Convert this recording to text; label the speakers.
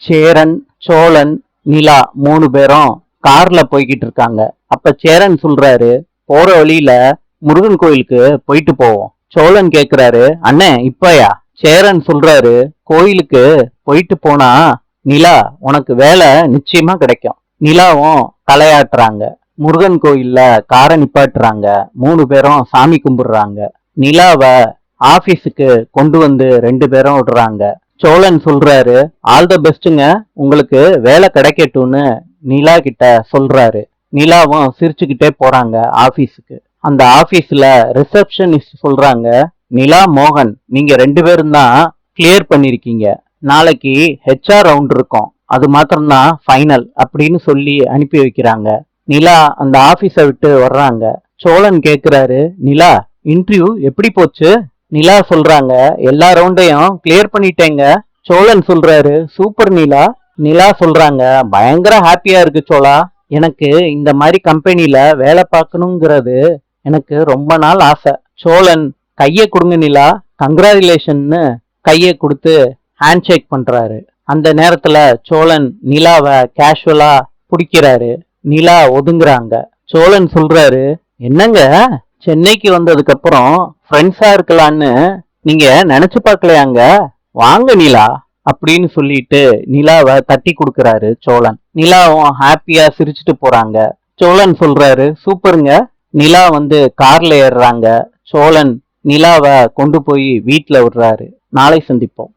Speaker 1: சேரன், சோழன், நிலா 3 பேரும் கார்ல போய்கிட்டு இருக்காங்க. அப்ப சேரன் சொல்றாரு, போற வழியில முருகன் கோயிலுக்கு போயிட்டு போவோம். சோழன் கேக்குறாரு, அண்ணே இப்பயா? சேரன் சொல்றாரு, கோயிலுக்கு போயிட்டு போனா நிலா உனக்கு வேலை நிச்சயமா கிடைக்கும். நிலாவும் தலையாட்டுறாங்க. முருகன் கோயில்ல காரை நிப்பாட்டுறாங்க. 3 பேரும் சாமி கும்பிடுறாங்க. நிலாவ ஆபீஸுக்கு கொண்டு வந்து 2 பேரும் விடுறாங்க. சோழன் சொல்றாரு, ஆல் த பெஸ்ட்டுங்க, உங்களுக்கு வேலை கிடைக்கட்டும்னு நிலா கிட்ட சொல்றாரு. நிலாவும் சிரிச்சுக்கிட்டே போறாங்க ஆபீஸுக்கு. அந்த ஆபீஸ்ல ரிசப்ஷனிஸ்ட் சொல்றாங்க, நிலா, மோகன் நீங்க 2 பேரும் தான் கிளியர் பண்ணிருக்கீங்க. நாளைக்கு HR ரவுண்ட் இருக்கும், அது மாத்திரம்தான் ஃபைனல் அப்படின்னு சொல்லி அனுப்பி வைக்கிறாங்க. நிலா அந்த ஆபீஸை விட்டு வர்றாங்க. சோழன் கேக்குறாரு, நிலா இன்டர்வியூ எப்படி போச்சு? நிலா சொல்றாங்க, எல்லா ரவுண்டையும் கிளியர் பண்ணிட்டேங்க. சோழன் சொல்றாரு, சூப்பர் நிலா. நிலா சொல்றாங்க, பயங்கர ஹாப்பியா இருக்கு சோழா. எனக்கு இந்த மாதிரி கம்பெனில வேலை பார்க்கணுங்கிறது எனக்கு ரொம்ப நாள் ஆசை. சோழன், கையை கொடுங்க நிலா, கங்க்ராச்சுலேஷன்னு கையை கொடுத்து ஹேண்ட் ஷேக் பண்றாரு. அந்த நேரத்துல சோழன் நிலாவை கேஷுவலா பிடிக்கிறாரு. நிலா ஒதுங்குறாங்க. சோழன் சொல்றாரு, என்னங்க சென்னைக்கு வந்ததுக்கு அப்புறம் ஃப்ரெண்ட்ஸா இருக்கலான்னு நீங்க நினைச்சு பார்க்கலையாங்க? வாங்க நிலா அப்படின்னு சொல்லிட்டு நிலாவை தட்டி கொடுக்கறாரு சோழன். நிலாவும் ஹாப்பியா சிரிச்சுட்டு போறாங்க. சோழன் சொல்றாரு, சூப்பருங்க. நிலா வந்து கார்ல ஏறுறாங்க. சோழன் நிலாவை கொண்டு போய் வீட்டுல விடுறாரு. நாளை சந்திப்போம்.